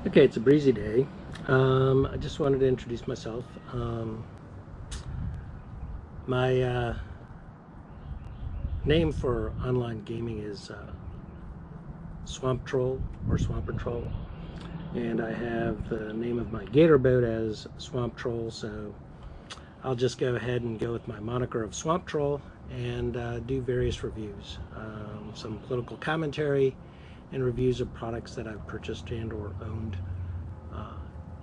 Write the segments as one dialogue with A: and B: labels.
A: Okay, it's a breezy day. I just wanted to introduce myself. My name for online gaming is Swamp Troll or Swamper Troll, and I have the name of my gator boat as Swamp Troll, so I'll just go ahead and go with my moniker of Swamp Troll and do various reviews, some political commentary and reviews of products that I've purchased and or owned,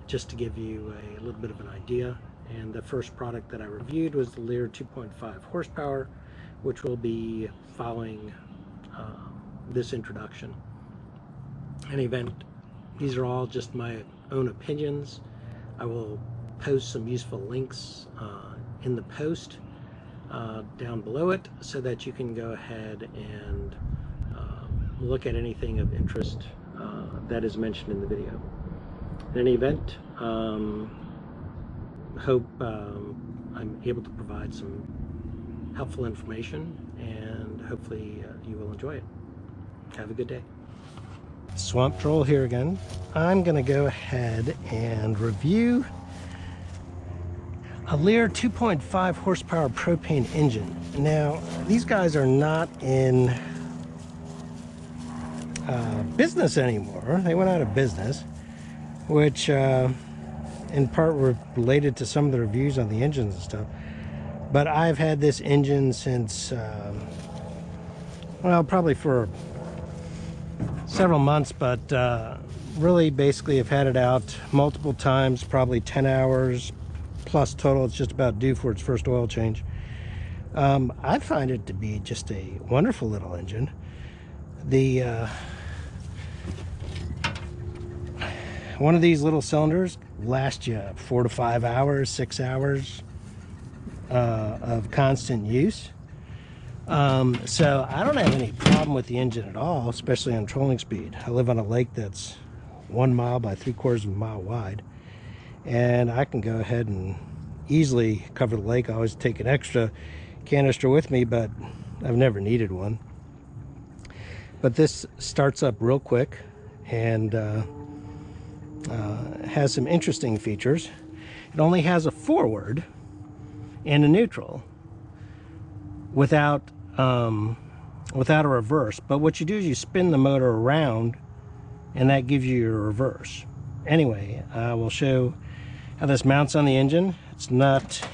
A: just to give you a little bit of an idea. And the first product that I reviewed was the Lehr 2.5 horsepower, which will be following this introduction. In any event, these are all just my own opinions. I will post some useful links in the post down below it, so that you can go ahead and look at anything of interest that is mentioned in the video. In any event, hope I'm able to provide some helpful information, and hopefully you will enjoy it. Have a good day. Swamp Troll here again. I'm going to go ahead and review a Lehr 2.5 horsepower propane engine. Now, these guys are not in business anymore. They went out of business, which in part were related to some of the reviews on the engines and stuff. But I've had this engine since, well, probably for several months, but really basically I've had it out multiple times, probably 10 hours plus total. It's just about due for its first oil change. I find it to be just a wonderful little engine. The one of these little cylinders lasts you 4 to 5 hours, 6 hours of constant use. So I don't have any problem with the engine at all, especially on trolling speed. I live on a lake that's 1 mile by 3/4 of a mile wide, and I can go ahead and easily cover the lake. I always take an extra canister with me, but I've never needed one. But this starts up real quick and has some interesting features. It only has a forward and a neutral without a reverse. But what you do is you spin the motor around, and that gives you your reverse. Anyway, I will show how this mounts on the engine. It's not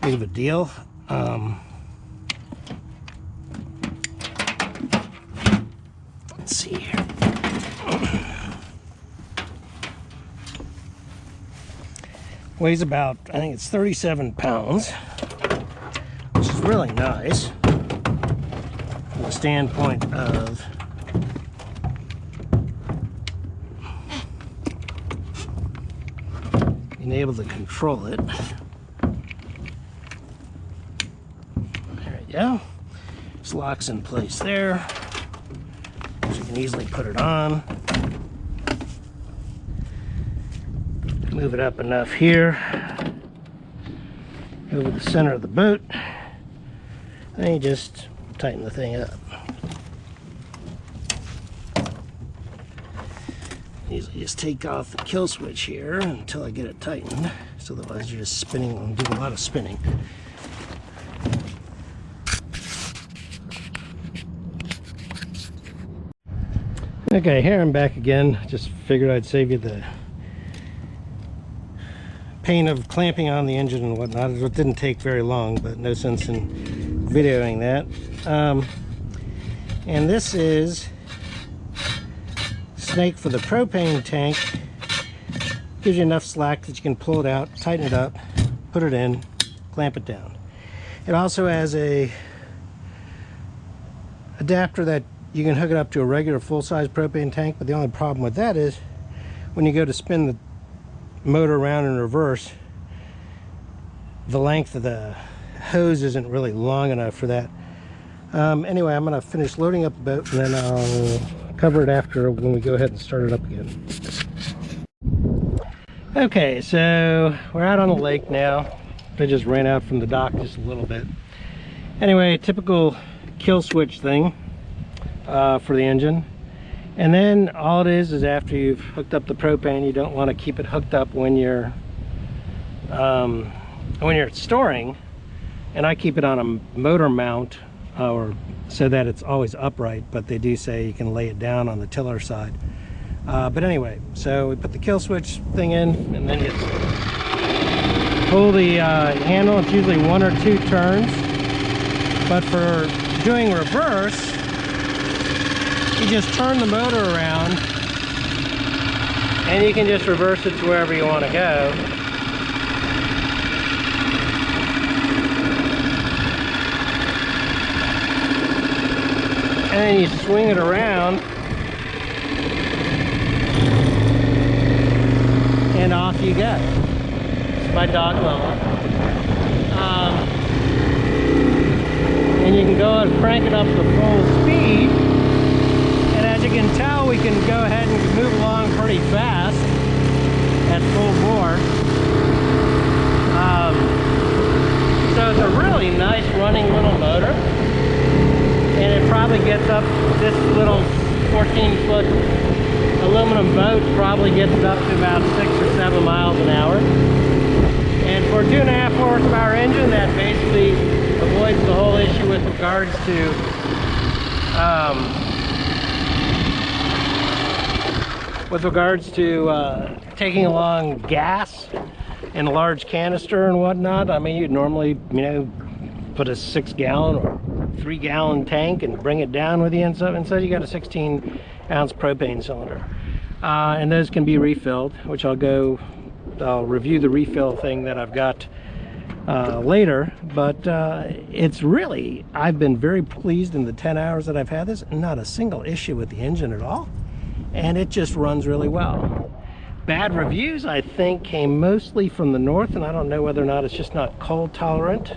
A: big of a deal. Let's see here. Weighs about, I think it's 37 pounds, which is really nice from the standpoint of being able to control it. There we go. Just locks in place there, so you can easily put it on. Move it up enough here over the center of the boat, and you just tighten the thing up. Easily just take off the kill switch here until I get it tightened, so otherwise you're just spinning and doing a lot of spinning. Okay, here I'm back again. Just figured I'd save you the pain of clamping on the engine and whatnot. It didn't take very long, but no sense in videoing that. And this is snake for the propane tank. Gives you enough slack that you can pull it out, tighten it up, put it in, clamp it down. It also has a adapter that you can hook it up to a regular full-size propane tank, but the only problem with that is when you go to spin the motor around in reverse, the length of the hose isn't really long enough for that. Anyway, I'm going to finish loading up the boat, and then I'll cover it after when we go ahead and start it up again. Okay, so we're out on the lake now. I just ran out from the dock just a little bit. Anyway, typical kill switch thing for the engine. And then all it is after you've hooked up the propane, you don't want to keep it hooked up when you're storing. And I keep it on a motor mount, or so that it's always upright, but they do say you can lay it down on the tiller side. But anyway, so we put the kill switch thing in, and then you pull the handle. It's usually 1 or 2 turns, but for doing reverse, you just turn the motor around and you can just reverse it to wherever you want to go. And then you swing it around and off you go. It's my dog Mama. And you can go and crank it up to full speed. And as you can tell, we can go ahead and move along pretty fast at full bore. So it's a really nice running little motor. And it probably gets up, this little 14-foot aluminum boat probably gets up to about 6 or 7 miles an hour. And for a 2.5 horsepower engine, that basically avoids the whole issue with regards to taking along gas in a large canister and whatnot. I mean, you'd normally, you know, put a 6-gallon or 3-gallon tank and bring it down with you and stuff. Instead, you got a 16-ounce propane cylinder, and those can be refilled, which I'll review the refill thing that I've got later. But it's really, I've been very pleased in the 10 hours that I've had this. Not a single issue with the engine at all, and it just runs really well. Bad reviews, I think, came mostly from the north, and I don't know whether or not it's just not cold tolerant.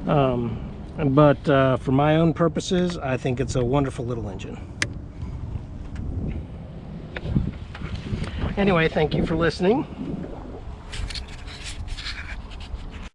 A: But for my own purposes, I think it's a wonderful little engine. Anyway, thank you for listening.